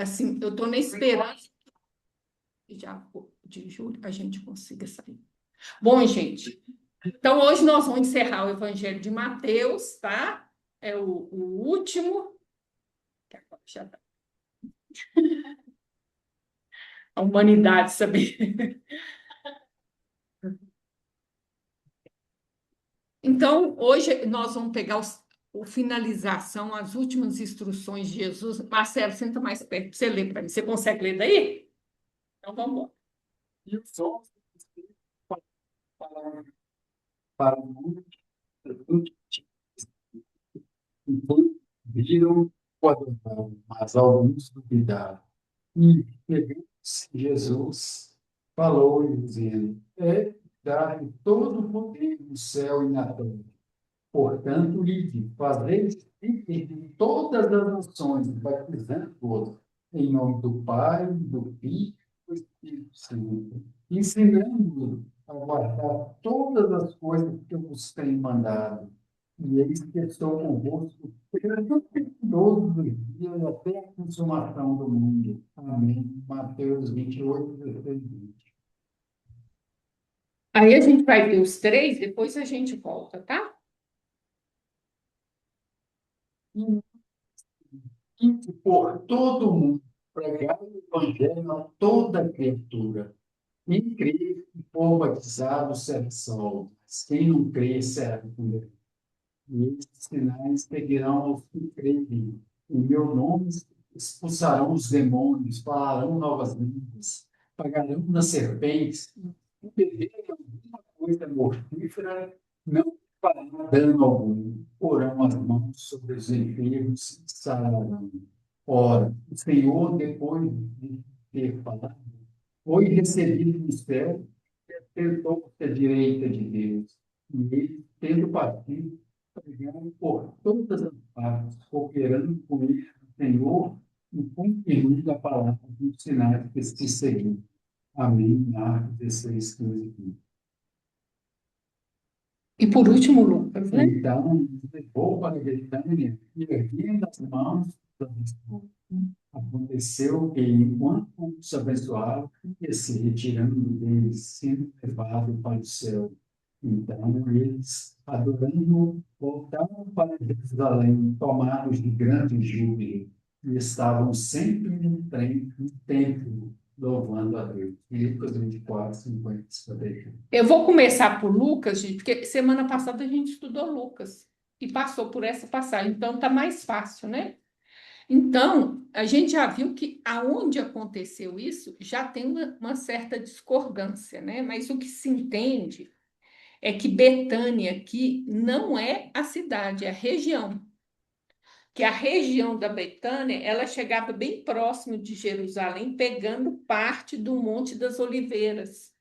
assim, eu estou na esperança que já de julho a gente consiga sair. Bom, gente, então hoje nós vamos encerrar o Evangelho de Mateus, tá? É o último, que agora já tá. A humanidade, sabe? Então, hoje nós vamos pegar o finalização, as últimas instruções de Jesus. Marcelo, senta mais perto para você ler para mim. Você consegue ler daí? Então, vamos embora. E os homens falaram para o mundo então viram o adoraram, mas alguns duvidaram. E pegando-se Jesus, falou dizendo: é dar todo o poder no céu e na terra. Portanto, ide, fazei discípulos de todas as nações, batizando-os em nome do Pai, do Filho e do Espírito Santo, ensinando-os a guardar todas as coisas que eu vos tenho mandado. E eis que estou convosco todos os dias até a consumação do mundo. Amém. Mateus 28, 16, 20. Aí a gente vai ver os três, depois a gente volta, tá? E por todo mundo, pregar o evangelho a toda criatura. Quem crê e for batizado será salvo, mas quem não crê será condenado. E estes sinais seguirão aos que crerem. Em meu nome expulsarão os demônios, falarão novas línguas, pagarão nas serpentes, e beberem alguma coisa mortífera, não fará dano algum. Porão as mãos sobre os enfermos e sararão. Ora, o Senhor, depois de ter falado, foi recebido no céu e sentou-se à direita de Deus. E ele, tendo partido, pregaram por todas as partes, cooperando com ele o Senhor e cumprindo a palavra dos sinais que se seguiam. Amém. Atos 16, 15 e 15. E por último, Lucas, né? Então, levou para Betânia e, erguendo as mãos, abençoou. Aconteceu que, enquanto os abençoava, ia se retirando deles, sendo levado para o céu. Então, eles, adorando, voltaram para Jerusalém, tomados de grande júbilo, e estavam sempre no templo, louvando a Deus. Lucas 24, 50, 51. Eu vou começar por Lucas, gente, porque semana passada a gente estudou Lucas e passou por essa passagem, então tá mais fácil, né? Então, a gente já viu que aonde aconteceu isso já tem uma certa discordância, né? Mas o que se entende é que Betânia aqui não é a cidade, é a região. Que a região da Betânia, ela chegava bem próximo de Jerusalém, pegando parte do Monte das Oliveiras,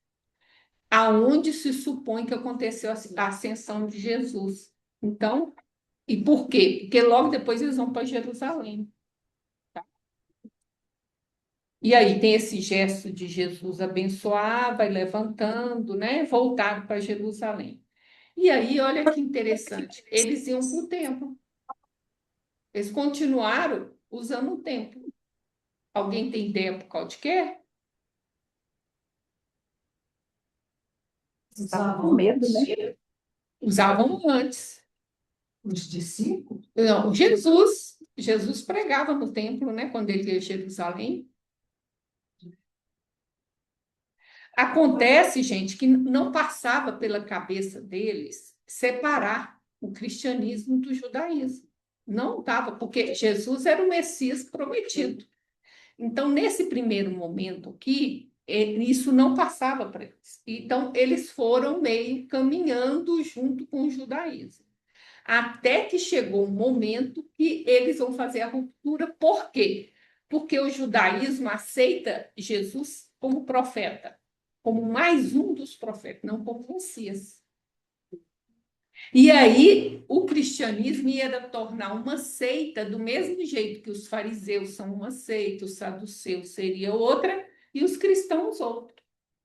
aonde se supõe que aconteceu a ascensão de Jesus. Então, e por quê? Porque logo depois eles vão para Jerusalém. E aí tem esse gesto de Jesus abençoar, vai levantando, né? Voltar para Jerusalém. E aí, olha que interessante, eles iam para o templo. Eles continuaram usando o templo. Alguém tem ideia por causa de quê? Estavam com medo, né? Usavam antes. Os discípulos. Não, Jesus pregava no templo, né? Quando ele ia a Jerusalém. Acontece, gente, que não passava pela cabeça deles separar o cristianismo do judaísmo. Não estava, porque Jesus era o Messias prometido. Então, nesse primeiro momento aqui, isso não passava para eles. Então, eles foram meio caminhando junto com o judaísmo. Até que chegou um momento que eles vão fazer a ruptura. Por quê? Porque o judaísmo aceita Jesus como profeta, como mais um dos profetas, não como Messias. E aí o cristianismo ia tornar uma seita do mesmo jeito que os fariseus são uma seita, os saduceus seria outra e os cristãos outra.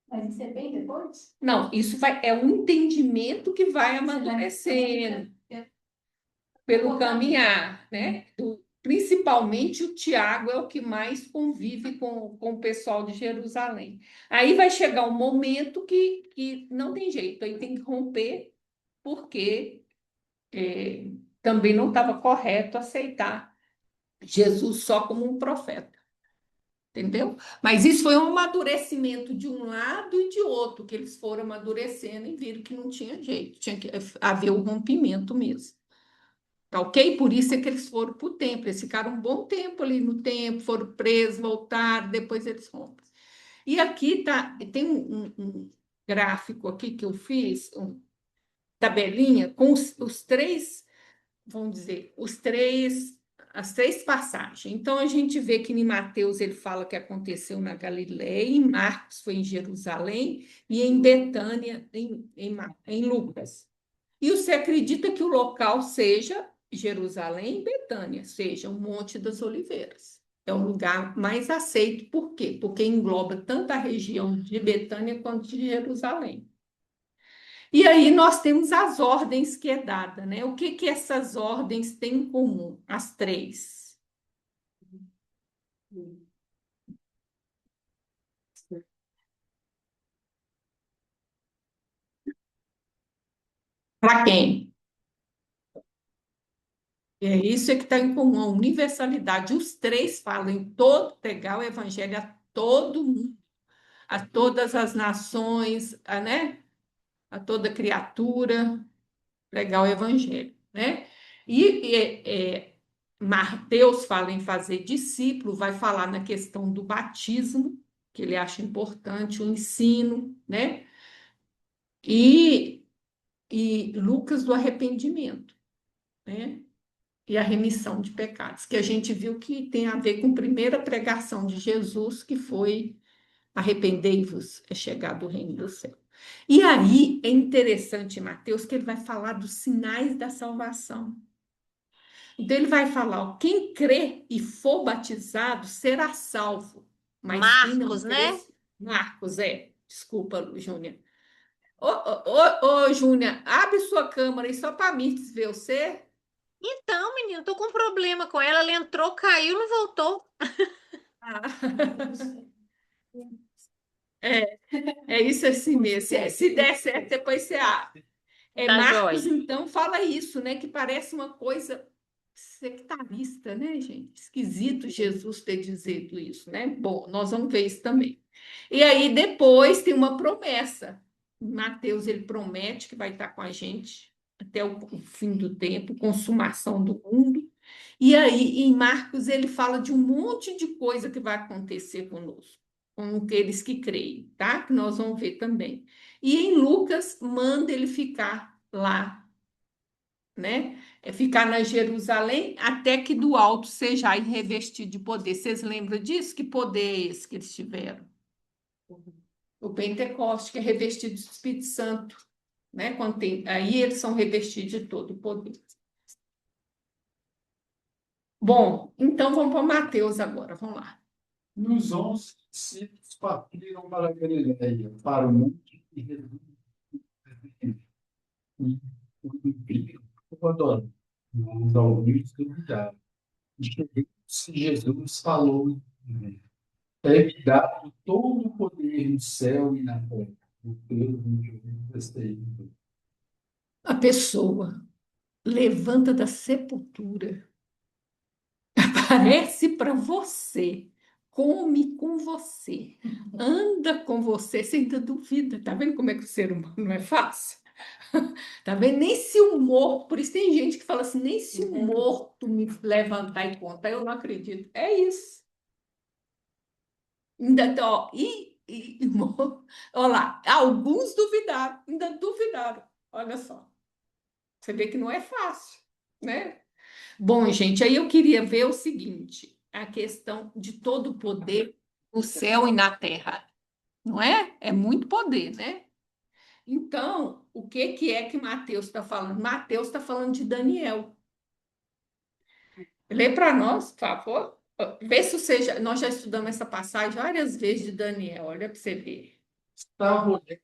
Mas isso é bem depois? Não, isso é um entendimento que vai amadurecendo pelo caminhar, né? Principalmente o Tiago é o que mais convive com o pessoal de Jerusalém. Aí vai chegar um momento que não tem jeito, aí tem que romper, porque também não estava correto aceitar Jesus só como um profeta. Entendeu? Mas isso foi um amadurecimento de um lado e de outro, que eles foram amadurecendo e viram que não tinha jeito, tinha que haver o rompimento mesmo. Tá ok? Por isso é que eles foram para o templo. Eles ficaram um bom tempo ali no templo, foram presos, voltaram, depois eles rompem. E aqui tá, tem um gráfico aqui que eu fiz, uma tabelinha, com os três, vamos dizer, as três passagens. Então a gente vê que em Mateus ele fala que aconteceu na Galileia, em Marcos foi em Jerusalém e em Betânia, em Lucas. E você acredita que o local seja Jerusalém e Betânia, seja o Monte das Oliveiras. É o lugar mais aceito. Por quê? Porque engloba tanto a região de Betânia quanto de Jerusalém. E aí nós temos as ordens que é dada, né? O que que essas ordens têm em comum? As três. Para quem? É isso é que está em comum, a universalidade. Os três falam em todo, pregar o evangelho a todo mundo, a todas as nações, né? A toda criatura, pregar o evangelho, né? Mateus fala em fazer discípulo, vai falar na questão do batismo, que ele acha importante, o ensino, né? E, e Lucas do arrependimento, né? E a remissão de pecados, que a gente viu que tem a ver com a primeira pregação de Jesus, que foi arrependei-vos, é chegado o reino do céu. E aí é interessante, Mateus, que ele vai falar dos sinais da salvação. Então ele vai falar, ó, quem crê e for batizado será salvo, mas quem não Marcos, crê, né? Marcos, desculpa, Júnia. Ô, Júnia, abre sua câmera aí só para mim ver você. Então, menino, tô com um problema com ela. Ela entrou, caiu, não voltou. Ah. É, é isso assim mesmo. Se der certo, depois você abre. Tá Marcos, joia. então, fala isso, né? Que parece uma coisa sectarista, né, gente? Esquisito Jesus ter dito isso, né? Bom, nós vamos ver isso também. E aí, depois, tem uma promessa. Mateus, ele promete que vai estar com a gente até o fim do tempo, consumação do mundo. E aí, em Marcos, ele fala de um monte de coisa que vai acontecer conosco, com aqueles que creem, tá? Que nós vamos ver também. E em Lucas, manda ele ficar lá, né? É ficar na Jerusalém até que do alto seja revestido de poder. Vocês lembram disso? Que poder é esse que eles tiveram? O Pentecoste, que é revestido do Espírito Santo, né? Quando tem, aí eles são revestidos de todo o poder. Bom, então vamos para Mateus agora, vamos lá. E os 11 discípulos partiram para a Galileia, para o monte que reduz e o impediram, abandonou. Os ouvidos duvidaram. E chegando-se Jesus falou, é-me dado todo o poder no céu e na terra. O Deus me manifestei. A pessoa levanta da sepultura, aparece para você, come com você, anda com você, você ainda duvida. Tá vendo como é que o ser humano não é fácil? Tá vendo? Nem se o morto, por isso tem gente que fala assim, nem se o morto me levantar e contar, eu não acredito. É isso. Ainda, ó, olha lá, alguns duvidaram, ainda duvidaram. Olha só, você vê que não é fácil, né? Bom, gente, aí eu queria ver o seguinte, a questão de todo o poder no céu e na terra, não é? É muito poder, né? Então, o que que é que Mateus está falando? Mateus está falando de Daniel. Lê para nós, por favor. Vê se você nós já estudamos essa passagem várias vezes de Daniel, olha para você ver. Estava olhando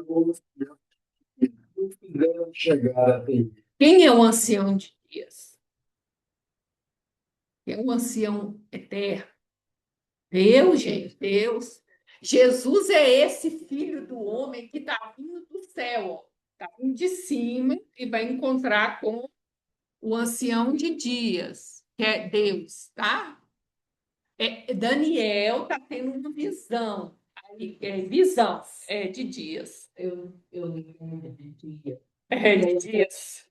não fizeram chegar até ele. Quem é o ancião de dias? Quem é o ancião eterno? Deus, gente, Deus. Jesus é esse filho do homem que está vindo do céu, está vindo de cima e vai encontrar com o ancião de dias, que é Deus, tá? Daniel está tendo uma visão, visão de dias. Eu lembro de dia. De dias.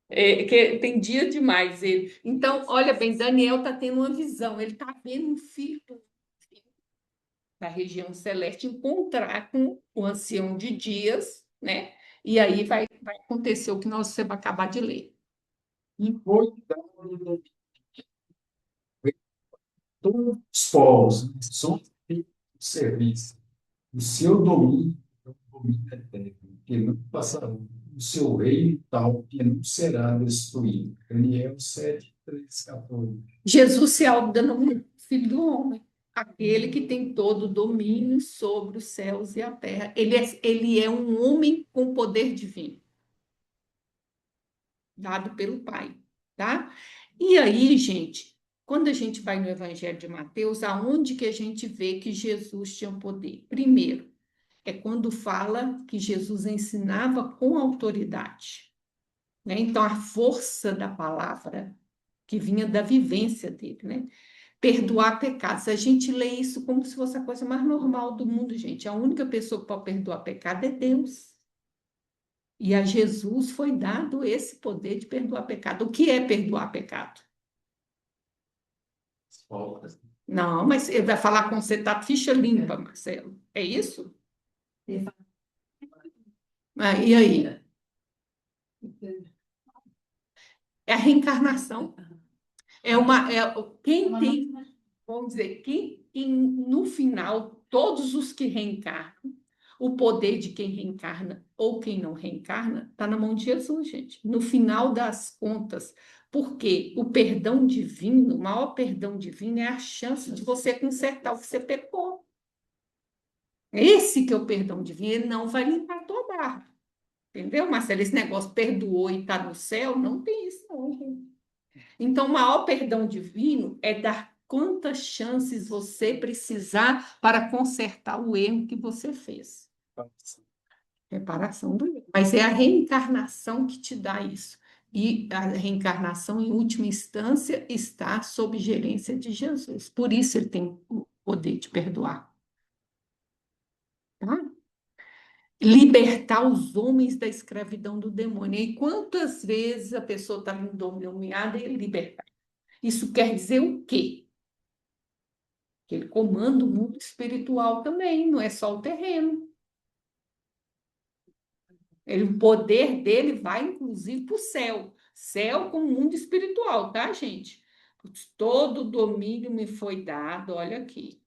Que tem dia demais ele. Então, olha bem, Daniel está tendo uma visão, ele está vendo um filho da região celeste encontrar com o ancião de dias, né? E aí vai acontecer o que você vai acabar de ler. E foi dado todos os povos, né? São feitos de serviço. O seu domínio é um domínio eterno, que não passará. O seu reino tal, que não será destruído. Daniel 7, 3, 14. Jesus se autodenomina filho do homem, aquele que tem todo o domínio sobre os céus e a terra. Ele é um homem com poder divino, dado pelo Pai, tá? E aí, gente, quando a gente vai no Evangelho de Mateus, aonde que a gente vê que Jesus tinha poder? Primeiro, é quando fala que Jesus ensinava com autoridade, né? Então, a força da palavra que vinha da vivência dele, né? Perdoar pecados. A gente lê isso como se fosse a coisa mais normal do mundo, gente. A única pessoa que pode perdoar pecado é Deus. E a Jesus foi dado esse poder de perdoar pecado. O que é perdoar pecado? Não, mas ele vai falar com você, tá ficha limpa, Marcelo. É isso? E aí? É a reencarnação. Quem tem, vamos dizer, quem no final, todos os que reencarnam, o poder de quem reencarna ou quem não reencarna está na mão de Jesus, gente. No final das contas, porque o perdão divino, o maior perdão divino é a chance de você consertar o que você pecou. Esse que é o perdão divino, ele não vai limpar a tua barra. Entendeu, Marcelo? Esse negócio perdoou e está no céu, não tem isso, não, gente. Então, o maior perdão divino é dar quantas chances você precisar para consertar o erro que você fez. Reparação do erro. Mas é a reencarnação que te dá isso. E a reencarnação, em última instância, está sob gerência de Jesus. Por isso ele tem o poder de perdoar. Tá? Libertar os homens da escravidão do demônio. E quantas vezes a pessoa está endemoniada e libertar? Isso quer dizer o quê? Que ele comanda o mundo espiritual também, não é só o terreno. O poder dele vai, inclusive, para o céu. Céu com o mundo espiritual, tá, gente? Todo domínio me foi dado, olha aqui.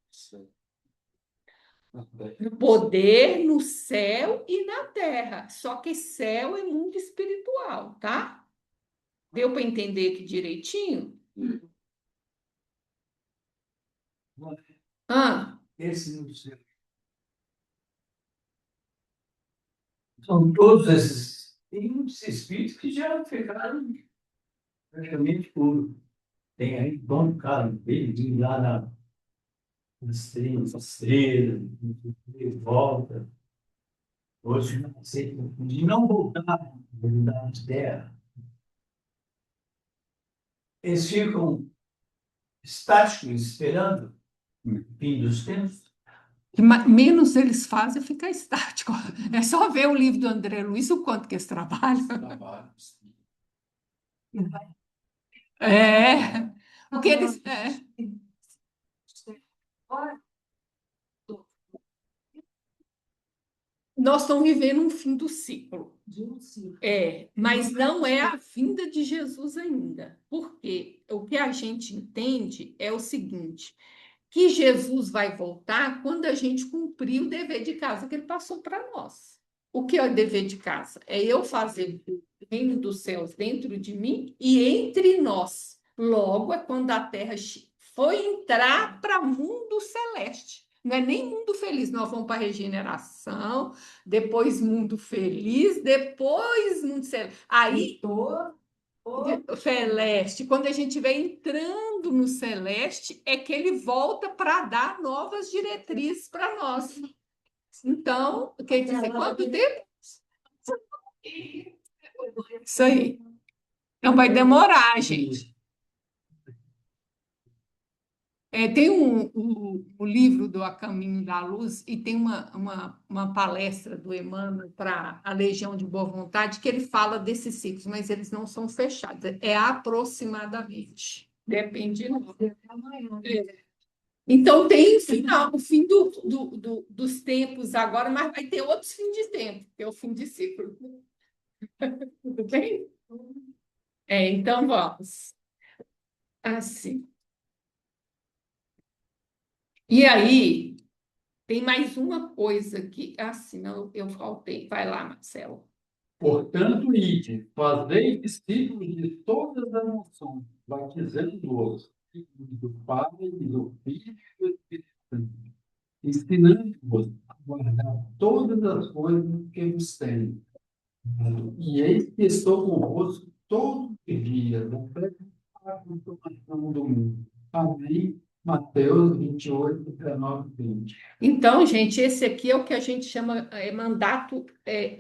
O poder no céu e na terra. Só que céu é mundo espiritual, tá? Deu para entender aqui direitinho? Esse não sei. São todos esses. Tem muitos espíritos que já ficaram praticamente puros. Tem aí Dom Carlos, ele lá nas estrelas, volta. Hoje não aceita de não voltar à terra. Eles ficam estáticos, esperando o fim dos tempos. Menos eles fazem ficar estático. É só ver o livro do André Luiz, o quanto que eles trabalham. Porque eles. Nós estamos vivendo um fim do ciclo. Mas não é a vinda de Jesus ainda. Porque o que a gente entende é o seguinte: que Jesus vai voltar quando a gente cumprir o dever de casa que ele passou para nós. O que é o dever de casa? É eu fazer o reino dos céus dentro de mim e entre nós. Logo, é quando a terra foi entrar para o mundo celeste. Não é nem mundo feliz, nós vamos para a regeneração, depois mundo feliz, depois mundo celeste. Aí, celeste, quando a gente vai entrando no celeste, é que ele volta para dar novas diretrizes para nós. Então, quer dizer, quanto tempo? Isso aí. Então, vai demorar, gente. Tem o livro do A Caminho da Luz e tem uma palestra do Emmanuel para a Legião de Boa Vontade que ele fala desses ciclos, mas eles não são fechados, é aproximadamente. Depende. Então, tem o fim dos tempos agora, mas vai ter outros fins de tempo, que é o fim de ciclo. Tudo bem? Então, vamos. Assim. E aí, tem mais uma coisa que, assim, não, eu faltei. Vai lá, Marcelo. Portanto, ide, fazei discípulos de todas as nações, batizando-os em nome do Pai, e do Filho e do Espírito Santo, ensinando-os a guardar todas as coisas que vos tenho. E eis que estou convosco todos os dias, até a consumação do mundo. Amém. Mateus 28, 19, 20. Então, gente, esse aqui é o que a gente chama mandato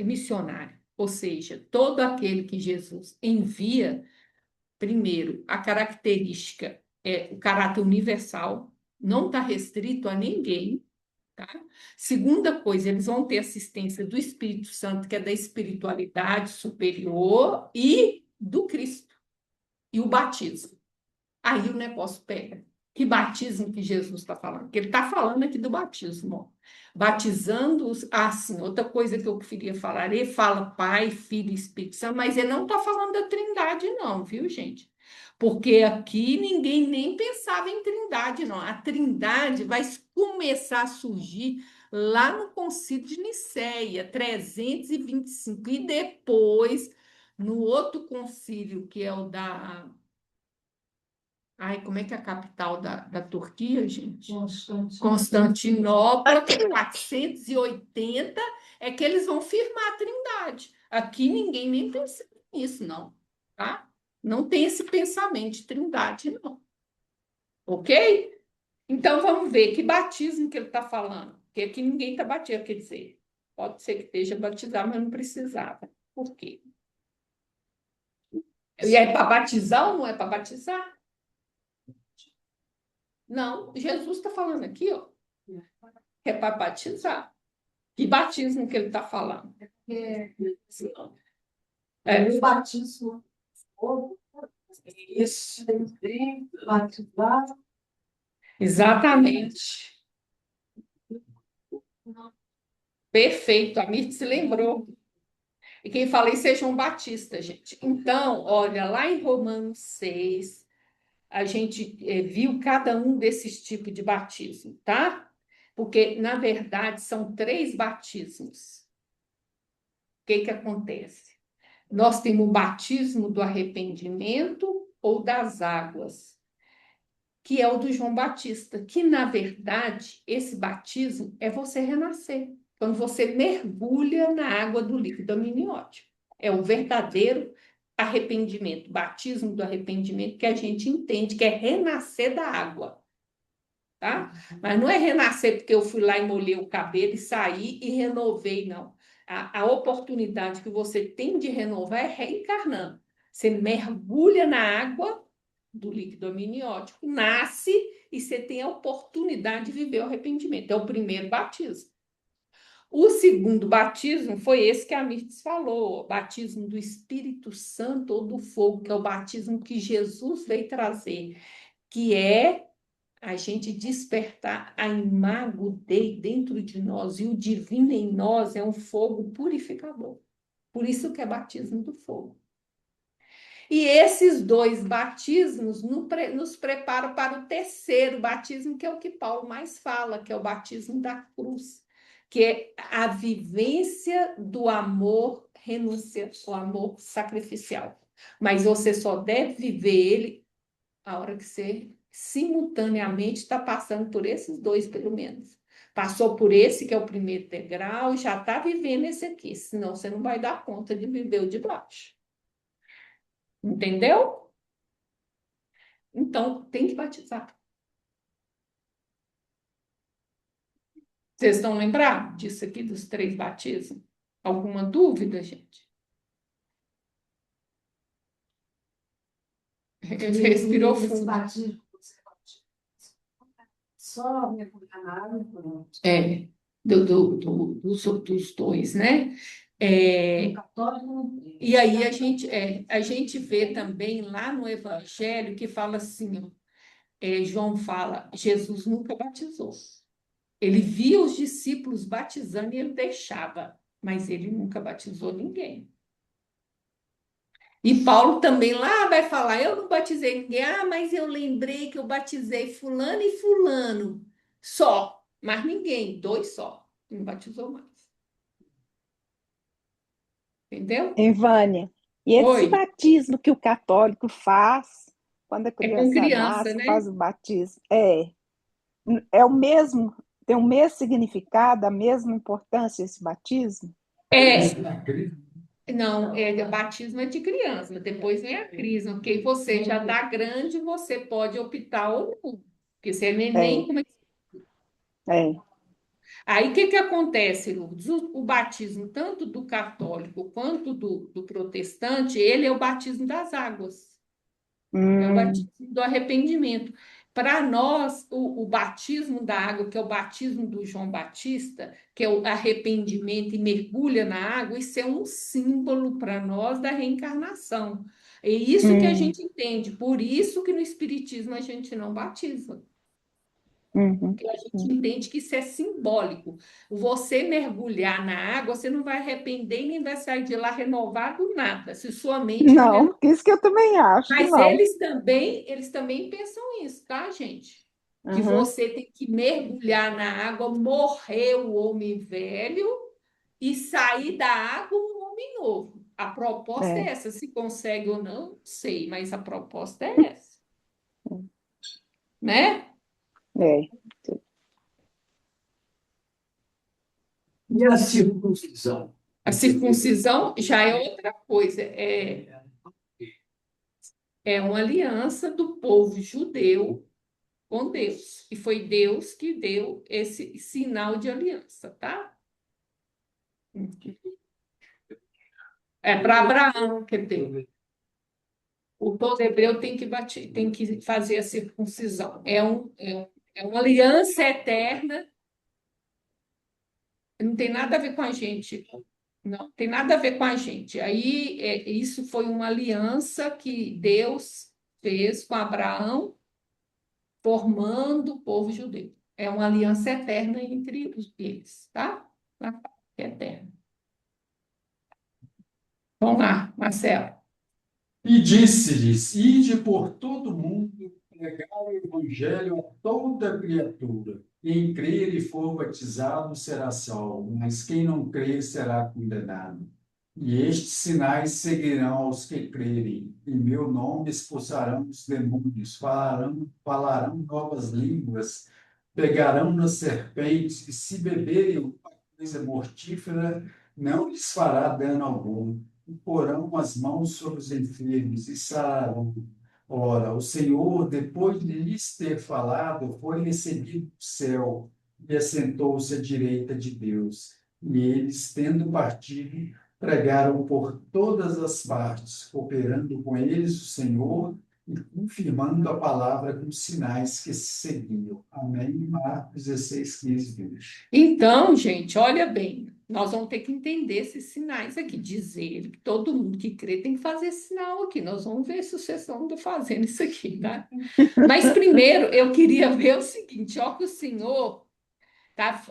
missionário, ou seja, todo aquele que Jesus envia, primeiro, a característica é o caráter universal, não está restrito a ninguém, tá? Segunda coisa, eles vão ter assistência do Espírito Santo, que é da espiritualidade superior, e do Cristo, e o batismo. Aí o negócio pega. Que batismo que Jesus está falando? Porque ele está falando aqui do batismo. Ó. Batizando-os. Sim, outra coisa que eu queria falar, ele fala Pai, Filho e Espírito Santo, mas ele não está falando da Trindade, não, viu, gente? Porque aqui ninguém nem pensava em Trindade, não. A Trindade vai começar a surgir lá no Concílio de Nicéia, 325, e depois, no outro concílio, que é o da. Ai, como é que é a capital da Turquia, gente? Constantinopla, 480, é que eles vão firmar a Trindade. Aqui ninguém nem pensa nisso, não, tá? Não tem esse pensamento de Trindade, não. Ok? Então, vamos ver que batismo que ele está falando. Porque aqui ninguém está batizando, quer dizer, pode ser que esteja batizado, mas não precisava. Por quê? E é para batizar ou não é para batizar? Não, Jesus está falando aqui, ó, é para batizar. Que batismo que ele está falando? O batismo. Isso, batizar. Exatamente. Perfeito, a Mirth se lembrou. E quem fala isso é João Batista, gente. Então, olha, lá em Romanos 6, a gente viu cada um desses tipos de batismo, tá? Porque, na verdade, são 3 batismos. O que acontece? Nós temos o batismo do arrependimento ou das águas, que é o do João Batista, que, na verdade, esse batismo é você renascer, quando você mergulha na água do líquido amniótico. É o verdadeiro arrependimento, batismo do arrependimento, que a gente entende que é renascer da água. Tá? Mas não é renascer porque eu fui lá e molhei o cabelo e saí e renovei, não. A oportunidade que você tem de renovar é reencarnando. Você mergulha na água do líquido amniótico, nasce e você tem a oportunidade de viver o arrependimento. É o primeiro batismo. O segundo batismo foi esse que a Mirtes falou, o batismo do Espírito Santo ou do fogo, que é o batismo que Jesus veio trazer, que é a gente despertar a imago Dei dentro de nós, e o divino em nós é um fogo purificador. Por isso que é batismo do fogo. E esses 2 batismos nos preparam para o terceiro batismo, que é o que Paulo mais fala, que é o batismo da cruz, que é a vivência do amor renúncia, o amor sacrificial. Mas você só deve viver ele a hora que você simultaneamente está passando por esses 2, pelo menos. Passou por esse, que é o primeiro degrau, já está vivendo esse aqui, senão você não vai dar conta de viver o de baixo. Entendeu? Então, tem que batizar. Vocês estão lembrados disso aqui, dos 3 batismos? Alguma dúvida, gente? Respirou Esse fundo. batismo, só mergulhar na água e pronto. Dos 2, né? No católico não tem. E aí a gente vê também lá no Evangelho que fala assim, ó, João fala, Jesus nunca batizou. Ele via os discípulos batizando e ele deixava, mas ele nunca batizou ninguém. E Paulo também lá vai falar, eu não batizei ninguém, mas eu lembrei que eu batizei fulano e fulano, só, mas ninguém, 2 só, não batizou mais. Entendeu? Vânia, e esse Oi, batismo que o católico faz, quando a é com criança criança, nasce, né? faz o batismo, é o mesmo, tem o mesmo significado, a mesma importância esse batismo? É, Na crise, não, batismo é de criança, depois vem a crisma, porque você já está grande, você pode optar ou não, porque você é neném, É, como é que... é. Aí o que que acontece, Lourdes? O batismo, tanto do católico quanto do protestante, ele é o batismo das águas. É o Hum, batismo do arrependimento. Para nós, o batismo da água, que é o batismo do João Batista, que é o arrependimento e mergulha na água, isso é um símbolo para nós da reencarnação. É isso que a hum, gente entende. Por isso que no Espiritismo a gente não batiza. uhum, Porque a gente hum. entende que isso é simbólico. Você mergulhar na água, você não vai arrepender e nem vai sair de lá renovado nada, se sua mente não Não, isso que eu também acho que mas não. eles também pensam isso, tá, gente? Que Uhum, você tem que mergulhar na água, morrer o homem velho e sair da água um homem novo. A proposta é é, essa. Se consegue ou não, não sei, mas a proposta é essa, né? é. E a circuncisão? A circuncisão já é outra coisa. É uma aliança do povo judeu com Deus. E foi Deus que deu esse sinal de aliança, tá? É para Abraão que deu. O todo hebreu tem que bater, tem que fazer a circuncisão. É uma aliança eterna, não tem nada a ver com a gente. Não, tem nada a ver com a gente. Aí, isso foi uma aliança que Deus fez com Abraão, formando o povo judeu. É uma aliança eterna entre eles, tá? É eterna. Vamos lá, Marcelo. e disse-lhes: Ide por todo o mundo, pregai o evangelho a toda criatura. Quem crer e for batizado será salvo, mas quem não crer será condenado. E estes sinais seguirão aos que crerem. Em meu nome expulsarão os demônios, falarão novas línguas, pegarão nas serpentes, e se beberem alguma coisa mortífera, não lhes fará dano algum. E porão as mãos sobre os enfermos e sararão. Ora, o Senhor, depois de lhes ter falado, foi recebido do céu e assentou-se à direita de Deus. E eles, tendo partido, pregaram por todas as partes, cooperando com eles o Senhor e confirmando a palavra com sinais que se seguiam. Amém. Marcos 16, 15, 20. Então, gente, olha bem, nós vamos ter que entender esses sinais aqui. Dizer que todo mundo que crê tem que fazer esse sinal aqui. Nós vamos ver se vocês estão fazendo isso aqui, tá? Mas primeiro eu queria ver o seguinte: ó, que o Senhor, tá,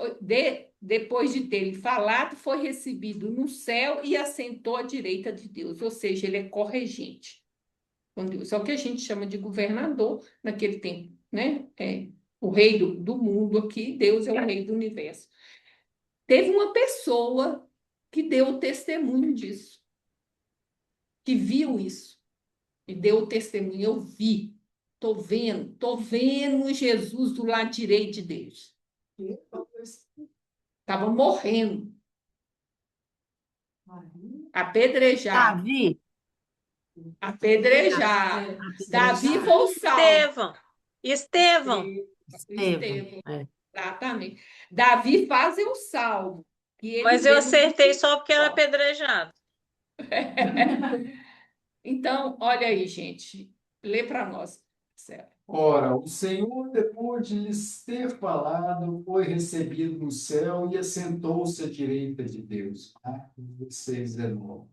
depois de ter falado, foi recebido no céu e assentou à direita de Deus, ou seja, ele é corregente com Deus. É o que a gente chama de governador naquele tempo, né? O rei do mundo aqui, Deus é o rei do universo. Teve uma pessoa que deu o testemunho disso, que viu isso, e deu o testemunho. Eu vi, tô vendo Jesus do lado direito de Deus. Estava morrendo, apedrejado, Davi. apedrejado. Davi foi o salvo. Estevão. Estevão, É. exatamente. Davi faz o salvo. E ele Mas eu vê no acertei só porque era salvo. apedrejado. Então, olha aí, gente. Lê para nós, Marcelo. Ora, o Senhor, depois de lhes ter falado, foi recebido no céu e assentou-se à direita de Deus. Marcos 16:19.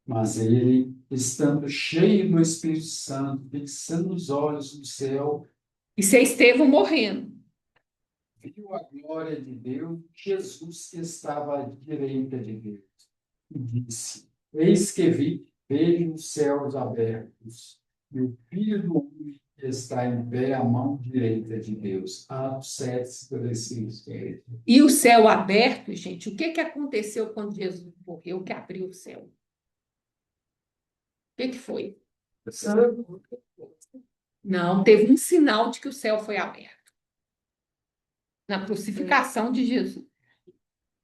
Mas ele, estando cheio do Espírito Santo, fixando os olhos no céu, Isso é Estevão morrendo. viu a glória de Deus, Jesus que estava à direita de Deus, e disse: Eis que vejo os céus abertos, e o Filho do Homem que está em pé à mão direita de Deus. Atos 7:55. E o céu aberto, gente, o que que aconteceu quando Jesus morreu que abriu o céu? O que que foi? Não, teve um sinal de que o céu foi aberto. Na crucificação de Jesus.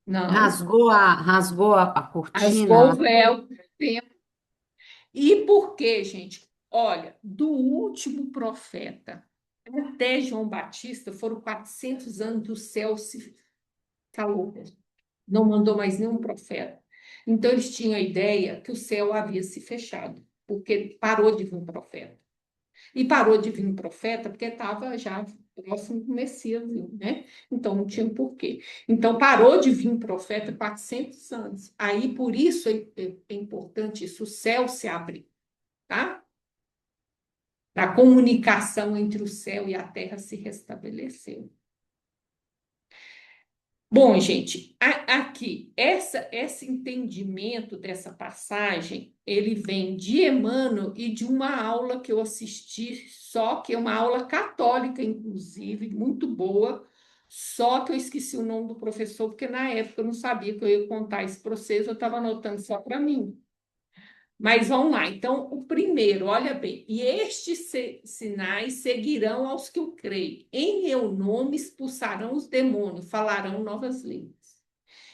Não, Rasgou a rasgou o cortina. véu do templo. E por quê, gente? Olha, do último profeta até João Batista foram 400 anos do céu se calou. Não mandou mais nenhum profeta. Então eles tinham a ideia que o céu havia se fechado, porque parou de vir um profeta. E parou de vir um profeta porque estava já próximo do Messias, né? Então não tinha porquê. Então parou de vir um profeta 400 anos. Aí por isso é importante isso, o céu se abre, tá? A comunicação entre o céu e a terra se restabeleceu. Bom, gente, aqui, esse entendimento dessa passagem, ele vem de Emmanuel e de uma aula que eu assisti, só que é uma aula católica, inclusive, muito boa, só que eu esqueci o nome do professor, porque na época eu não sabia que eu ia contar esse processo, eu estava anotando só para mim. Mas vamos lá. Então, o primeiro, olha bem, e estes sinais seguirão aos que o creem. Em meu nome expulsarão os demônios, falarão novas línguas.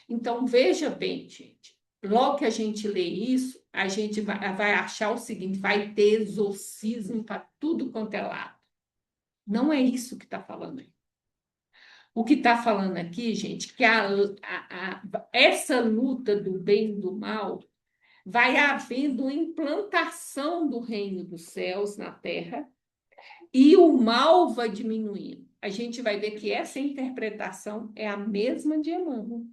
Então, veja bem, gente. Logo que a gente lê isso, a gente vai achar o seguinte: vai ter exorcismo para tudo quanto é lado. Não é isso que está falando aí. O que está falando aqui, gente, que essa luta do bem e do mal vai havendo implantação do reino dos céus na terra e o mal vai diminuindo. A gente vai ver que essa interpretação é a mesma de Emmanuel.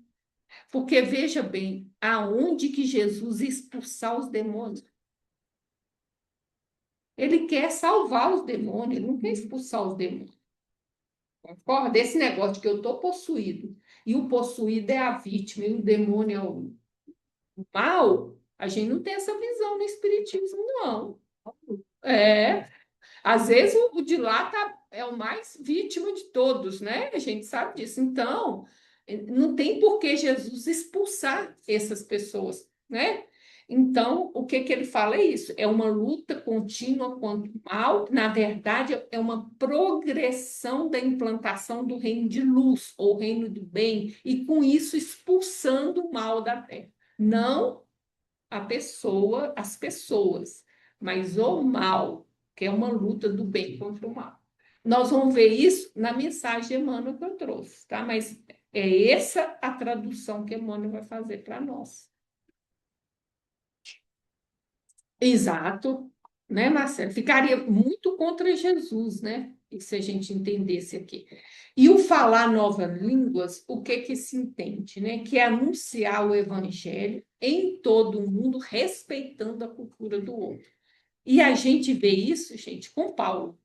Porque veja bem, aonde que Jesus expulsar os demônios? Ele quer salvar os demônios, ele não quer expulsar os demônios. Concorda? Esse negócio de que eu estou possuído e o possuído é a vítima e o demônio é o mal, a gente não tem essa visão no Espiritismo, não. É, às vezes o de lá é o mais vítima de todos, né? A gente sabe disso. Então, não tem por que Jesus expulsar essas pessoas, né? Então, o que que ele fala é isso? É uma luta contínua contra o mal. Na verdade, é uma progressão da implantação do reino de luz, ou reino do bem, e com isso expulsando o mal da terra. Não a pessoa, as pessoas, mas o mal, que é uma luta do bem contra o mal. Nós vamos ver isso na mensagem de Emmanuel que eu trouxe, tá? Mas é essa a tradução que Emmanuel vai fazer para nós. Exato, né, Marcelo? Ficaria muito contra Jesus, né? Se a gente entendesse aqui. E o falar novas línguas, o que que se entende, né? Que é anunciar o evangelho em todo o mundo, respeitando a cultura do outro. E a gente vê isso, gente, com Paulo.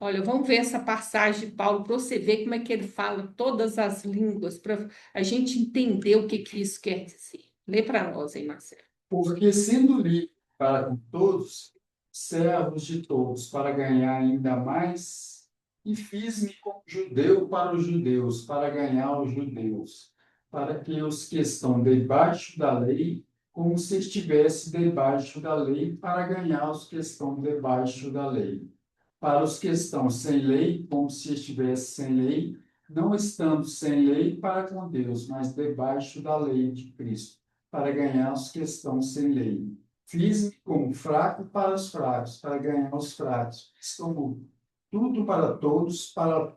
Olha, vamos ver essa passagem de Paulo para você ver como é que ele fala todas as línguas, para a gente entender o que que isso quer dizer. Lê para nós, hein, Marcelo? Porque sendo livre para com todos, servos de todos, para ganhar ainda mais, e fiz-me como judeu para os judeus, para ganhar os judeus, para que os que estão debaixo da lei, como se estivesse debaixo da lei, para ganhar os que estão debaixo da lei. Para os que estão sem lei, como se estivesse sem lei, não estando sem lei para com Deus, mas debaixo da lei de Cristo, para ganhar os que estão sem lei. Fiz-me como fraco para os fracos, para ganhar os fracos. Fiz como tudo para todos, para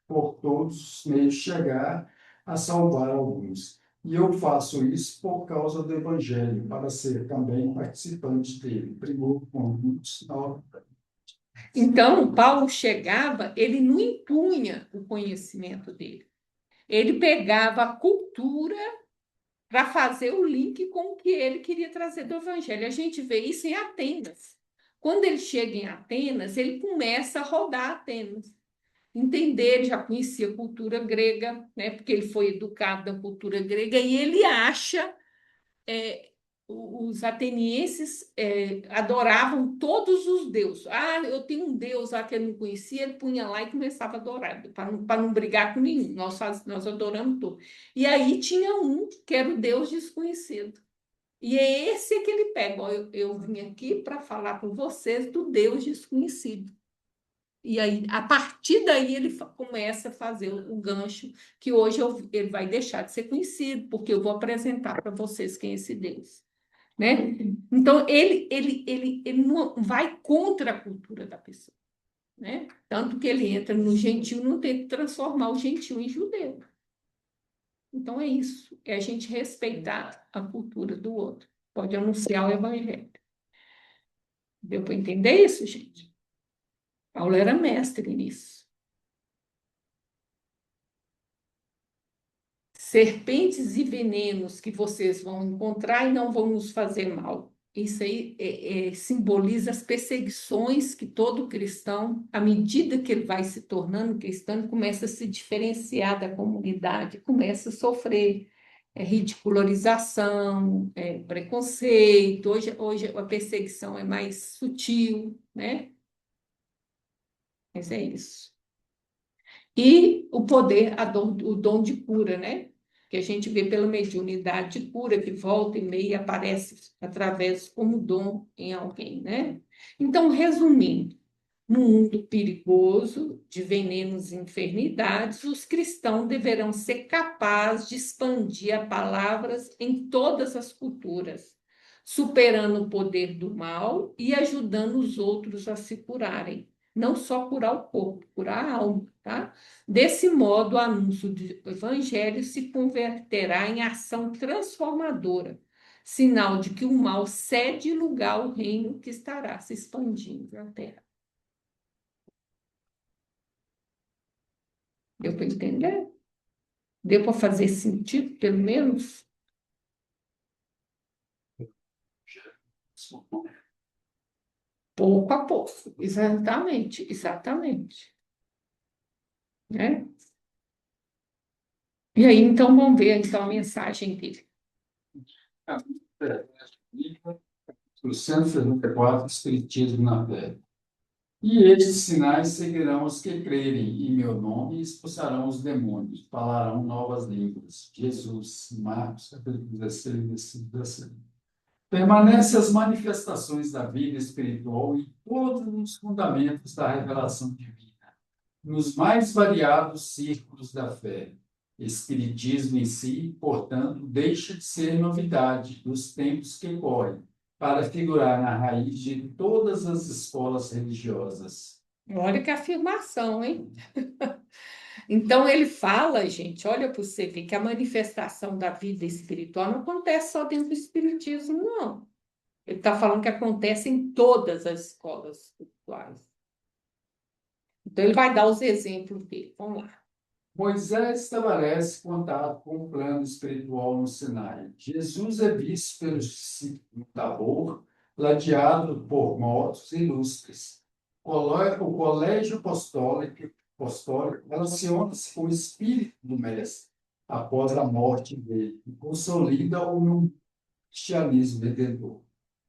por todos os meios chegar a salvar alguns. E eu faço isso por causa do Evangelho, para ser também participante dele. 1 Coríntios 9. Então, Paulo chegava, ele não impunha o conhecimento dele. Ele pegava a cultura para fazer o link com o que ele queria trazer do Evangelho. A gente vê isso em Atenas. Quando ele chega em Atenas, ele começa a rodar Atenas. Entender, ele já conhecia a cultura grega, né? Porque ele foi educado na cultura grega, e ele acha os atenienses adoravam todos os deuses. Ah, eu tenho um deus lá que eu não conhecia, ele punha lá e começava a adorar, para não brigar com nenhum. Nós adoramos todos. E aí tinha um que era o deus desconhecido. E é esse que ele pega. Ó, eu vim aqui para falar com vocês do deus desconhecido. E aí, a partir daí, ele começa a fazer o gancho, que hoje ele vai deixar de ser conhecido, porque eu vou apresentar para vocês quem é esse Deus. Né? Então, ele não vai contra a cultura da pessoa. Né? Tanto que ele entra no gentil, não tem que transformar o gentil em judeu. Então, é isso. É a gente respeitar a cultura do outro. Pode anunciar o evangelho. Deu para entender isso, gente? Paulo era mestre nisso. Serpentes e venenos que vocês vão encontrar e não vão nos fazer mal. Isso aí simboliza as perseguições que todo cristão, à medida que ele vai se tornando cristão, começa a se diferenciar da comunidade, começa a sofrer ridicularização, preconceito. Hoje a perseguição é mais sutil, né? Mas é isso. E o poder, o dom de cura, né? Que a gente vê pela mediunidade de cura, que volta e meia aparece através como dom em alguém, né? Então, resumindo, no mundo perigoso de venenos e enfermidades, os cristãos deverão ser capazes de expandir a palavras em todas as culturas, superando o poder do mal e ajudando os outros a se curarem. Não só curar o corpo, curar a alma, tá? Desse modo, o anúncio do evangelho se converterá em ação transformadora, sinal de que o mal cede lugar ao reino que estará se expandindo na terra. Deu para entender? Deu para fazer sentido, pelo menos? Pouco a pouco, exatamente, exatamente. Né? E aí, então, vamos ver então, a mensagem dele. O 174, Espiritismo na Terra. E estes sinais seguirão os que crerem em meu nome e expulsarão os demônios, falarão novas línguas. Jesus, Marcos, capítulo 16, versículo 17. Permanecem as manifestações da vida espiritual em todos os fundamentos da revelação divina, nos mais variados círculos da fé. Espiritismo em si, portanto, deixa de ser novidade dos tempos que correm, para figurar na raiz de todas as escolas religiosas. Olha que afirmação, hein? Então, ele fala, gente, olha para você ver que a manifestação da vida espiritual não acontece só dentro do espiritismo, não. Ele está falando que acontece em todas as escolas espirituais. Então, ele vai dar os exemplos dele. Vamos lá. Moisés estabelece contato com o plano espiritual no Sinai. Jesus é visto pelo discípulo Tabor, ladeado por mortos ilustres. O colégio apostólico relaciona-se com o espírito do mestre após a morte dele e consolida-o no cristianismo redentor.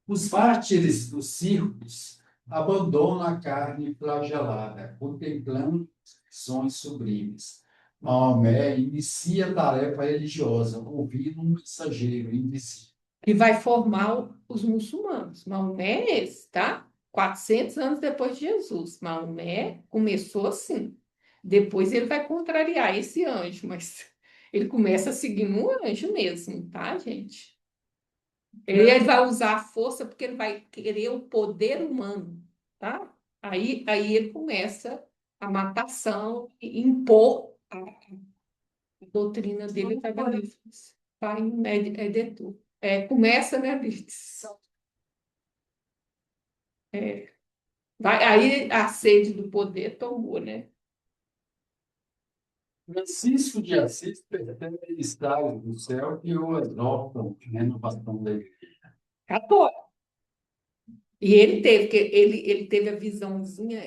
Os mártires dos círculos abandonam a carne flagelada, contemplando visões sublimes. Maomé inicia a tarefa religiosa, ouvindo um mensageiro invisível. Que vai formar os muçulmanos. Maomé é esse, tá? 400 anos depois de Jesus. Maomé começou assim. Depois ele vai contrariar esse anjo, mas ele começa seguindo um anjo mesmo, tá, gente? Ele vai usar a força porque ele vai querer o poder humano, tá? Aí ele começa a matação e impor a doutrina dele trabalhista. Pai é detur. Começa, né, Birtz? Aí a sede do poder tomou, né? Francisco de Assis pertence ao estágio do céu que o exaltam, renovação da igreja. Católico. E ele teve a visãozinha,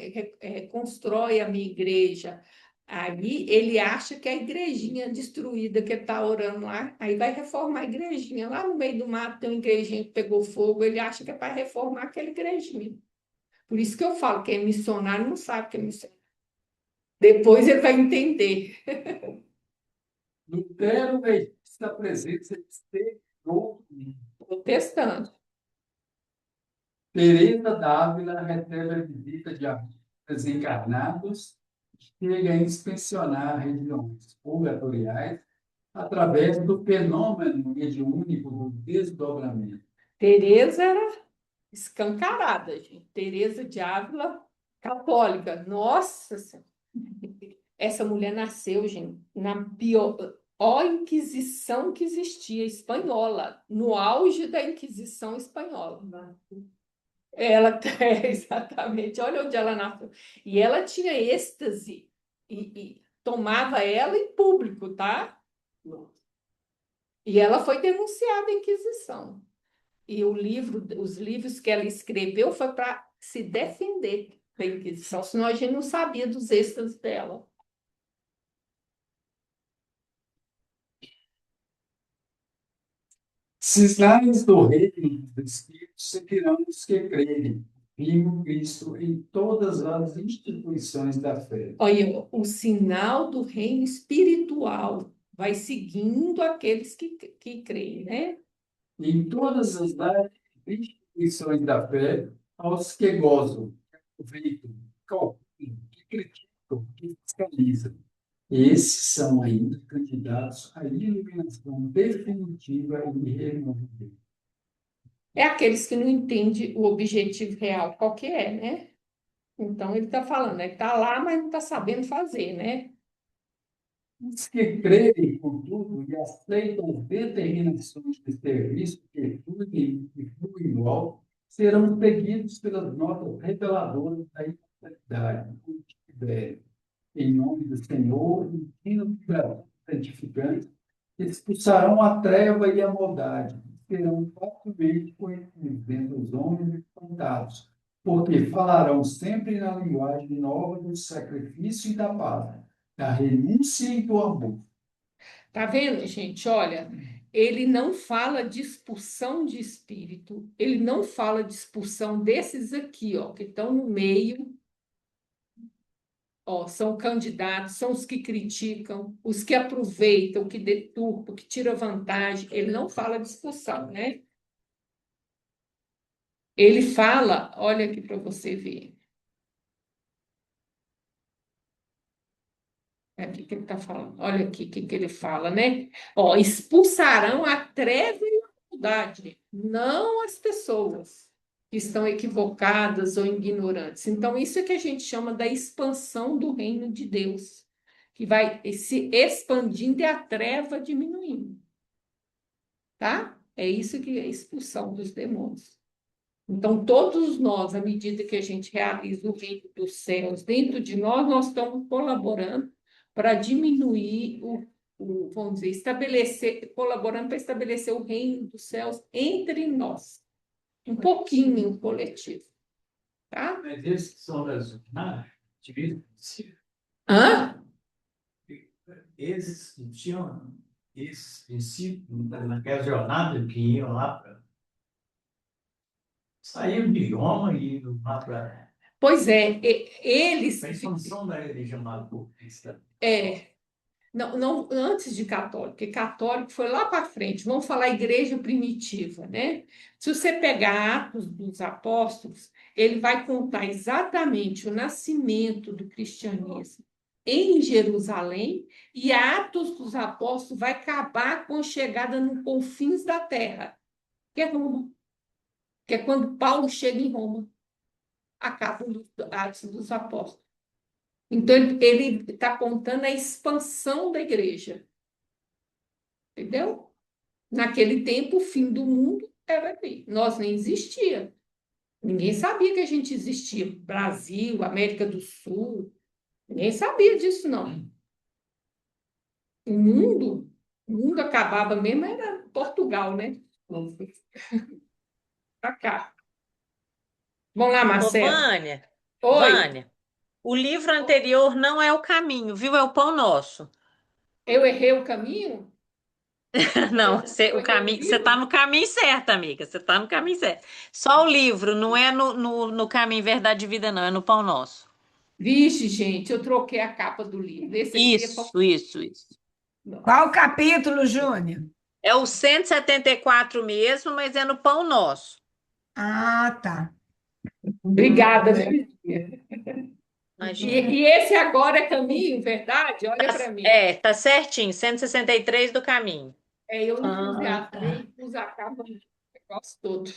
constrói a minha igreja. Aí ele acha que a igrejinha destruída que ele está orando lá, aí vai reformar a igrejinha. Lá no meio do mato tem uma igrejinha que pegou fogo, ele acha que é para reformar aquela igrejinha. Por isso que eu falo que é missionário, não sabe que é missionário. Depois ele vai entender. Lutero está presente em ser Protestante. Teresa d'Ávila recebe a visita de amigos desencarnados e chega a inspecionar regiões purgatoriais através do fenômeno mediúnico do desdobramento. Teresa era escancarada, gente. Teresa de Ávila, católica. Nossa Senhora. Essa mulher nasceu, gente, na pior Inquisição que existia, espanhola, no auge da Inquisição espanhola. Ela, exatamente, olha onde ela nasceu. E ela tinha êxtase e tomava ela em público, tá? E ela foi denunciada à Inquisição. E os livros que ela escreveu foi para se defender da Inquisição, senão a gente não sabia dos êxtases dela. Sinais do reino dos Espíritos seguirão os que crerem, vindo Cristo em todas as instituições da fé. Olha, o sinal do reino espiritual vai seguindo aqueles que creem, né? Em todas as áreas e instituições da fé, aos que gozam, que aproveitam, que calculam, que criticam, que fiscalizam. Esses são ainda candidatos à iluminação definitiva e irremovível. É aqueles que não entendem o objetivo real, qual que é, né? Então, ele está falando, ele está lá, mas não está sabendo fazer, né? Os que creem, contudo, e aceitam as determinações de serviço que fluem no alto, serão seguidos pelas notas reveladoras da imortalidade, do Tibério. Em nome do Senhor, ensino de graça santificante, expulsarão a treva e a maldade, serão facilmente conhecidos entre os homens espantados, porque falarão sempre na linguagem nova do sacrifício e da paz, da renúncia e do amor. Tá vendo, gente? Olha, ele não fala de expulsão de espírito, ele não fala de expulsão desses aqui, ó, que estão no meio. Ó, são candidatos, são os que criticam, os que aproveitam, que deturpam, que tiram vantagem. Ele não fala de expulsão, né? Ele fala, olha aqui para você ver. É aqui que ele está falando. Olha aqui o que ele fala, né? Ó, expulsarão a treva e a maldade, não as pessoas que estão equivocadas ou ignorantes. Então, isso é que a gente chama da expansão do reino de Deus, que vai se expandindo e a treva diminuindo. Tá? É isso que é a expulsão dos demônios. Então, todos nós, à medida que a gente realiza o reino dos céus dentro de nós, nós estamos colaborando para diminuir vamos dizer, colaborando para estabelecer o reino dos céus entre nós. Um pouquinho coletivo. Tá? Mas esses que são resultados, Hã? esses que tinham esses princípios naquela jornada que iam lá para. Saíram de Roma e iam lá para. Pois é, eles. A expansão da religião cristã. Não, antes de católico, porque católico foi lá para frente, vamos falar igreja primitiva, né? Se você pegar Atos dos Apóstolos, ele vai contar exatamente o nascimento do cristianismo. em Jerusalém, e Atos dos Apóstolos vai acabar com a chegada nos confins da terra, que é Roma, que é quando Paulo chega em Roma, acaba o Atos dos Apóstolos. Então, ele está contando a expansão da igreja, entendeu? Naquele tempo, o fim do mundo era ali. Nós nem existia. Ninguém sabia que a gente existia. Brasil, América do Sul, ninguém sabia disso, não. O mundo acabava mesmo, era Portugal, né? Para cá. Vamos lá, Ô, Marcelo. Vânia, Oi, Vânia, o livro anterior não é o caminho, viu? É o Pão Nosso. eu errei o caminho? Não, Eu o errei o caminho, você está livro? no caminho certo, amiga. Você está no caminho certo. Só o livro, não é no caminho Verdade e Vida, não, é no Pão Nosso. Vixe, gente, eu troquei a capa do livro. Esse aqui é para. Isso. Qual o capítulo, Júnior? É o 174 mesmo, mas é no Pão Nosso. Ah, tá. Obrigada, Virginia. Imagina. E esse agora é caminho, verdade? Olha para mim. Tá certinho, 163 do caminho. Eu Ah, tá. entusiasmei, pus a capa no negócio todo.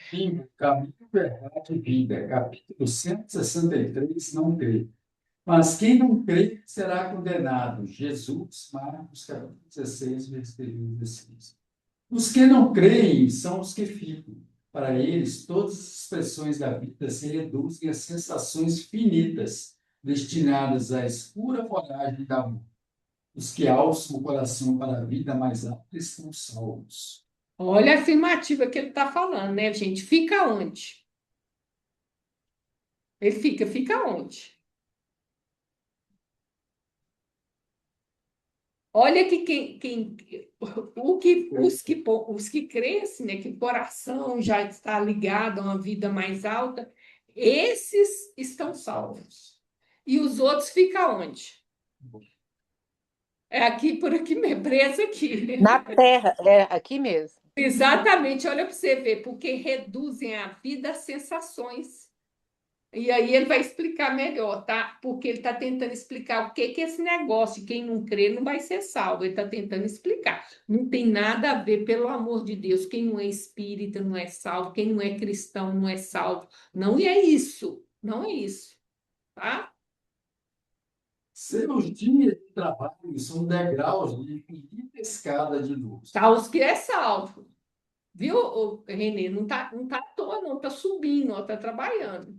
Sim, caminho, verdade e vida. Capítulo 163, não crê. Mas quem não crê será condenado. Jesus, Marcos, capítulo 16, versículo 16. Os que não creem são os que ficam. Para eles, todas as expressões da vida se reduzem a sensações finitas, destinadas à escura voragem da alma. Os que alçam o coração para a vida mais alta estão salvos. Olha a afirmativa que ele está falando, né, gente? Fica onde? Ele fica onde? Olha que os que crescem, né, que o coração já está ligado a uma vida mais alta, esses estão salvos. E os outros ficam onde? É aqui, por aqui, presa aqui. Na terra, é aqui mesmo. Exatamente, olha para você ver, porque reduzem a vida a sensações. E aí ele vai explicar melhor, tá? Porque ele está tentando explicar o que que é esse negócio. Quem não crê não vai ser salvo. Ele está tentando explicar. Não tem nada a ver, pelo amor de Deus. Quem não é espírita não é salvo. Quem não é cristão não é salvo. Não é isso. Não é isso. Tá? Seus dias de trabalho são degraus de infinita escada de luz. Tá, os que é salvo. Viu, Renê? Não tá à toa, não. Está subindo, está trabalhando.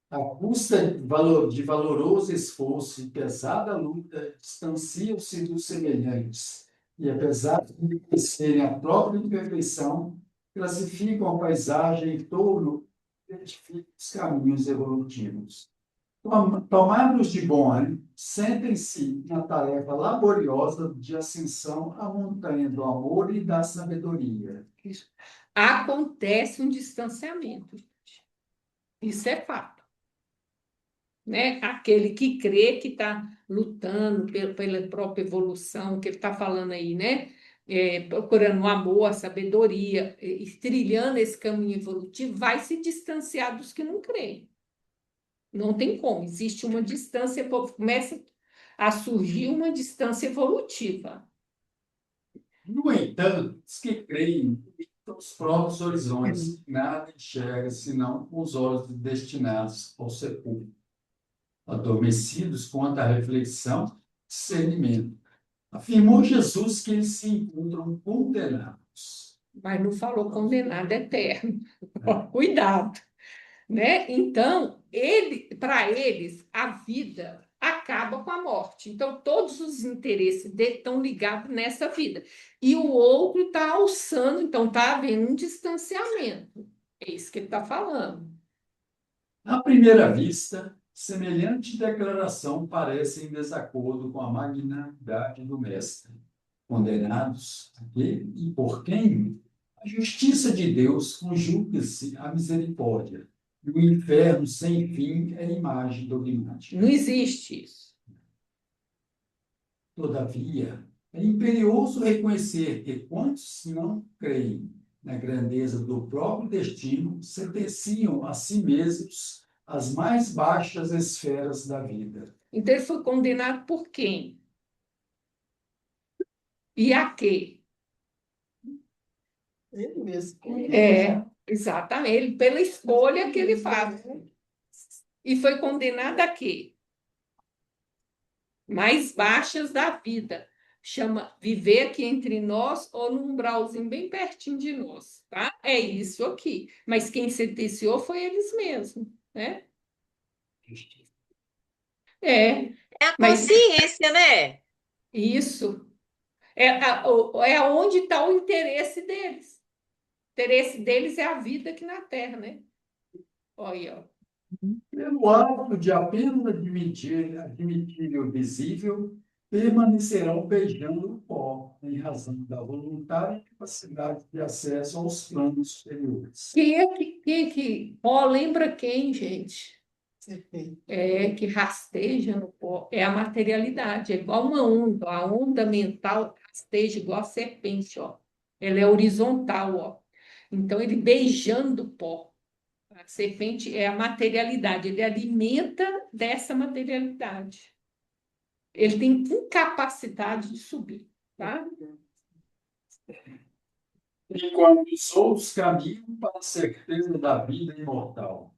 À custa de valoroso esforço e pesada luta, distanciam-se dos semelhantes, e apesar de reconhecerem a própria imperfeição, classificam a paisagem em torno e identificam os caminhos evolutivos. Tomados de bom ânimo, sentem-se na tarefa laboriosa de ascensão à montanha do amor e da sabedoria. Acontece um distanciamento. Isso é fato. Né? Aquele que crê que está lutando pela própria evolução, que ele está falando aí, né? Procurando o amor, a sabedoria, trilhando esse caminho evolutivo, vai se distanciar dos que não creem. Não tem como, existe uma distância, começa a surgir uma distância evolutiva. No entanto, os que creem visitam os próprios horizontes, nada enxerga senão com os olhos destinados ao sepulcro, adormecidos quanto à reflexão e discernimento. Afirmou Jesus que eles se encontram condenados. Mas não falou condenado eterno. Cuidado. Né? Então, para eles, a vida acaba com a morte. Então, todos os interesses dele estão ligados nessa vida. E o outro está alçando, então está havendo um distanciamento. É isso que ele está falando. À primeira vista, semelhante declaração parece em desacordo com a magnanimidade do Mestre. Condenados, aquele e por quem? A justiça de Deus conjuga-se à misericórdia. E o inferno sem fim é imagem dogmática. Não existe isso. Todavia, é imperioso reconhecer que quantos não creem na grandeza do próprio destino sentenciam a si mesmos as mais baixas esferas da vida. Então, ele foi condenado por quem? E a quê? Ele mesmo. Exatamente, ele, pela escolha que ele faz. E foi condenado a quê? Mais baixas da vida. Chama viver aqui entre nós ou num umbralzinho bem pertinho de nós, tá? É isso aqui. Mas quem sentenciou foi eles mesmos, né? É, É a mas consciência, né? isso é onde está o interesse deles. O interesse deles é a vida aqui na Terra, né? Olha aí, ó. Pelo ato de apenas admitir o visível, permanecerão beijando o pó, em razão da voluntária capacidade de acesso aos planos superiores. Ó, lembra quem, gente? Perfeito. Que rasteja no pó. É a materialidade, é igual uma onda. A onda mental rasteja igual a serpente, ó. Ela é horizontal, ó. Então, ele beijando o pó. A serpente é a materialidade, ele alimenta dessa materialidade. Ele tem incapacidade de subir, tá? Enquanto os outros caminham para a certeza da vida imortal.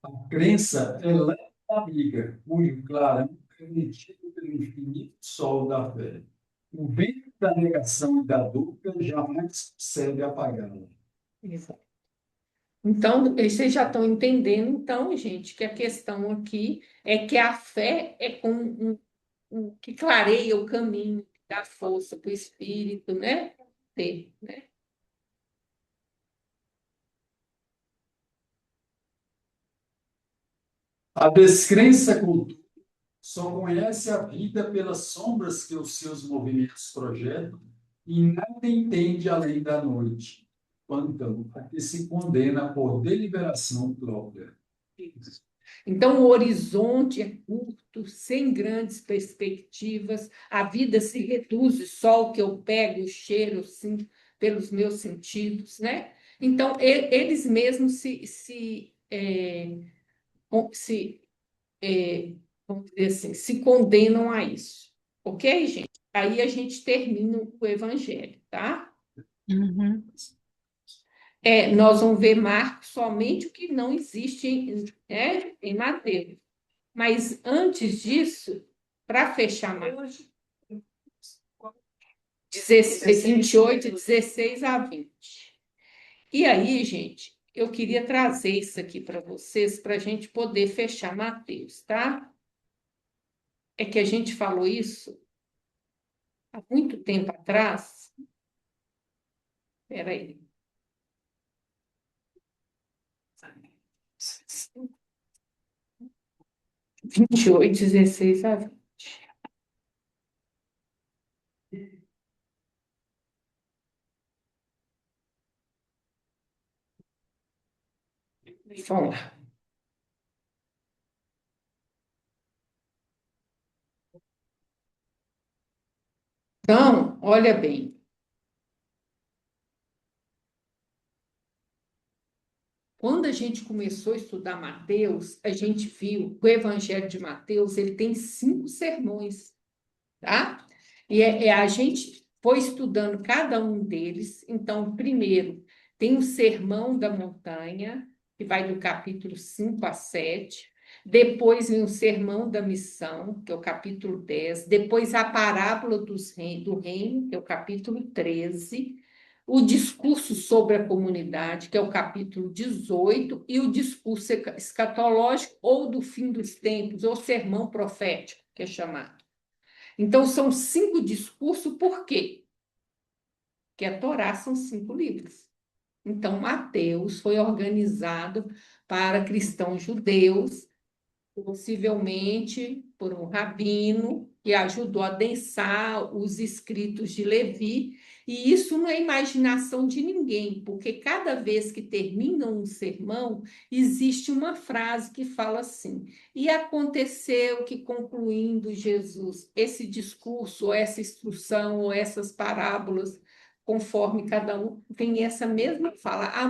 A crença é leve amiga, cujo clarão é emitido pelo infinito sol da fé. O vento da negação e da dúvida jamais consegue apagá-la. Exato. Então, vocês já estão entendendo, então, gente, que a questão aqui é que a fé é que clareia o caminho, dá força para o espírito, né? Ter, né? A descrença, contudo, só conhece a vida pelas sombras que os seus movimentos projetam e nada entende além da noite, quando a que se condena por deliberação própria. Então, o horizonte é curto, sem grandes perspectivas, a vida se reduz só ao que eu pego, o cheiro, sim, pelos meus sentidos, né? Então, eles mesmos vamos dizer assim, se condenam a isso. Ok, gente? Aí a gente termina o evangelho, tá? Uhum. Nós vamos ver Marcos somente o que não existe em Mateus. Mas antes disso, para fechar Marcos 28, 16 a 20. E aí, gente, eu queria trazer isso aqui para vocês, para a gente poder fechar Mateus, tá? É que a gente falou isso há muito tempo atrás. Espera aí. 28, 16 a 20. Vamos lá. Então, olha bem. Quando a gente começou a estudar Mateus, a gente viu que o Evangelho de Mateus ele tem 5 sermões, tá? E a gente foi estudando cada um deles. Então, primeiro, tem o Sermão da Montanha, que vai do capítulo 5 a 7. Depois vem o Sermão da Missão, que é o capítulo 10. Depois a Parábola do Reino, que é o capítulo 13. O discurso sobre a comunidade, que é o capítulo 18. E o discurso escatológico, ou do fim dos tempos, ou sermão profético, que é chamado. Então, são 5 discursos, por quê? Porque a Torá são 5 livros. Então, Mateus foi organizado para cristãos judeus, possivelmente por um rabino que ajudou a adensar os escritos de Levi, e isso não é imaginação de ninguém, porque cada vez que termina um sermão, existe uma frase que fala assim: e aconteceu que, concluindo Jesus esse discurso, ou essa instrução, ou essas parábolas, conforme cada um tem essa mesma fala, a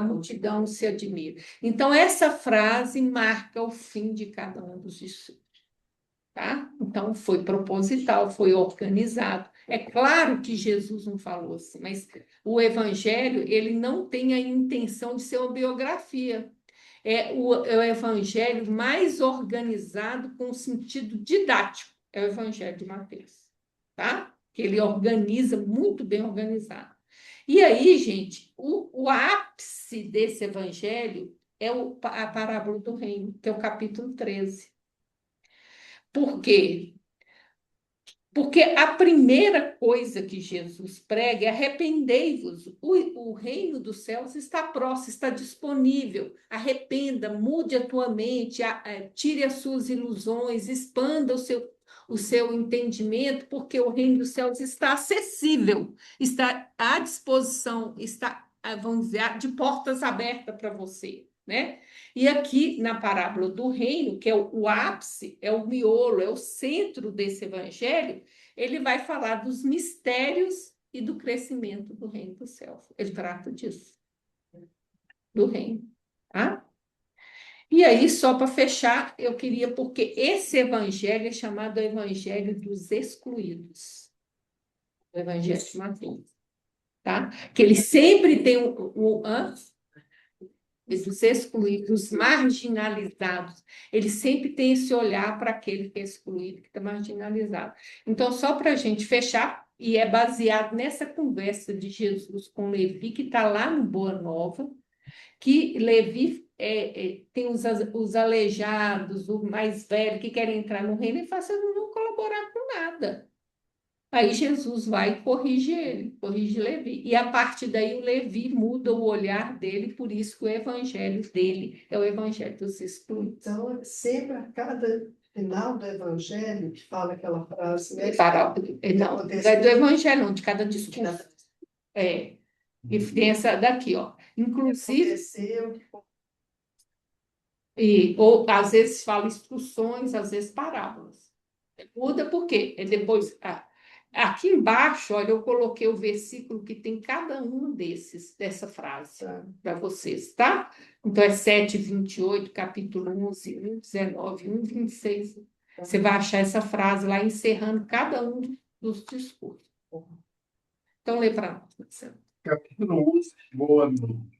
multidão se admira. Então, essa frase marca o fim de cada um dos discípulos. Tá? Então, foi proposital, foi organizado. É claro que Jesus não falou assim, mas o Evangelho ele não tem a intenção de ser uma biografia. É o Evangelho mais organizado com sentido didático. É o Evangelho de Mateus. Tá? Que ele organiza muito bem organizado. E aí, gente, o ápice desse Evangelho é a parábola do reino, que é o capítulo 13. Por quê? Porque a primeira coisa que Jesus prega é arrependei-vos, o reino dos céus está próximo, está disponível. Arrependa, mude a tua mente, tire as suas ilusões, expanda o seu entendimento, porque o reino dos céus está acessível, está à disposição, está, vamos dizer, de portas abertas para você, né? E aqui na parábola do reino, que é o ápice, é o miolo, é o centro desse evangelho, ele vai falar dos mistérios e do crescimento do reino dos céus. Ele trata disso, do reino. Tá? E aí, só para fechar, eu queria, porque esse evangelho é chamado Evangelho dos Excluídos, o Evangelho de Mateus. Tá? Que ele sempre tem os excluídos, os marginalizados. Ele sempre tem esse olhar para aquele que é excluído, que está marginalizado. Então, só para a gente fechar, e é baseado nessa conversa de Jesus com Levi, que está lá no Boa Nova, que Levi tem os aleijados, o mais velho, que querem entrar no reino, e fala assim, eu não vou colaborar com nada. Aí Jesus vai e corrige ele, corrige Levi. E a partir daí o Levi muda o olhar dele, por isso que o evangelho dele é o evangelho dos excluídos. Então, sempre a cada final do evangelho que fala aquela frase, né? Não é do evangelho, não, de cada discurso. E tem essa daqui, ó. Inclusive. Ou às vezes fala instruções, às vezes parábolas. Muda por quê? Depois. Aqui embaixo, olha, eu coloquei o versículo que tem cada um dessa frase para vocês, tá? Então, é 7:28, capítulo 11, 1:19, 1:26. Você vai achar essa frase lá, encerrando cada um dos discursos. Então, lê para nós, Marcelo. Capítulo 11, boa noite.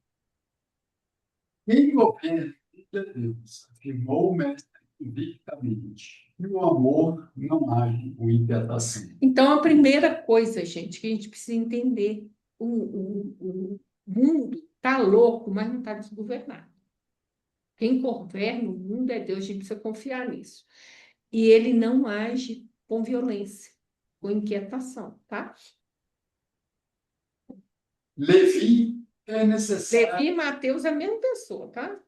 Quem governa é Deus, afirmou o mestre convictamente. E o amor não age com inquietação. Então, a primeira coisa, gente, que a gente precisa entender, o mundo está louco, mas não está desgovernado. Quem governa o mundo é Deus, a gente precisa confiar nisso. E ele não age com violência, com inquietação, tá? Levi é necessário. Levi e Mateus é a mesma pessoa, tá?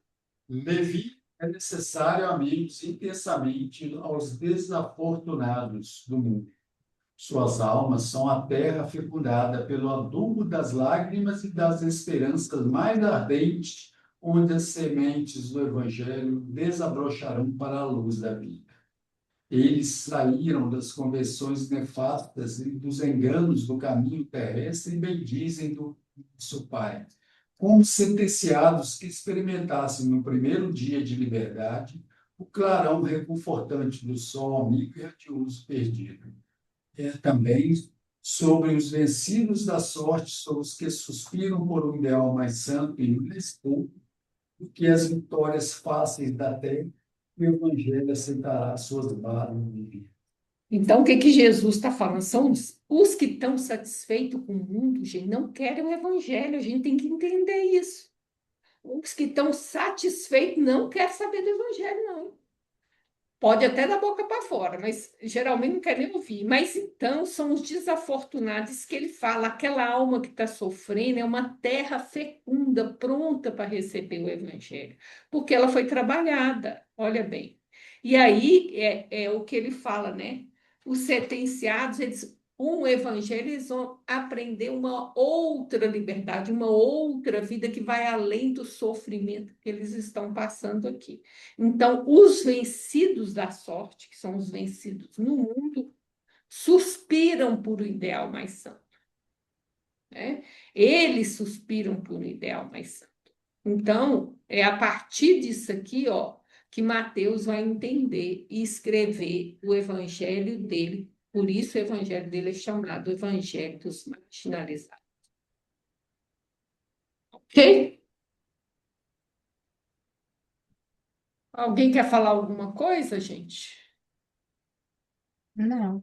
Levi é necessário amigos intensamente aos desafortunados do mundo. Suas almas são a terra fecundada pelo adubo das lágrimas e das esperanças mais ardentes, onde as sementes do Evangelho desabrocharão para a luz da vida. Eles saíram das conversões nefastas e dos enganos do caminho terrestre e bendizem do nosso Pai, como sentenciados que experimentassem no primeiro dia de liberdade o clarão reconfortante do sol amigo e radioso perdido. É também sobre os vencidos da sorte, sobre os que suspiram por um ideal mais santo e mais puro, do que as vitórias fáceis da terra, o Evangelho aceitará suas balas de vida. Então, o que Jesus está falando? São os que estão satisfeitos com o mundo, gente, não querem o Evangelho, a gente tem que entender isso. Os que estão satisfeitos não querem saber do Evangelho, não. Pode até da boca para fora, mas geralmente não quer nem ouvir. Mas então são os desafortunados que ele fala, aquela alma que está sofrendo é uma terra fecunda, pronta para receber o Evangelho, porque ela foi trabalhada, olha bem. E aí é o que ele fala, né? Os sentenciados, o Evangelho, eles vão aprender uma outra liberdade, uma outra vida que vai além do sofrimento que eles estão passando aqui. Então, os vencidos da sorte, que são os vencidos no mundo, suspiram por um ideal mais santo. né? Eles suspiram por um ideal mais santo. Então, é a partir disso aqui, ó, que Mateus vai entender e escrever o evangelho dele. Por isso, o evangelho dele é chamado Evangelho dos Marginalizados. Ok? Alguém quer falar alguma coisa, gente? Não.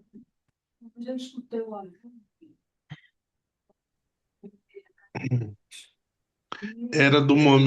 Já escutei lá. Era do momento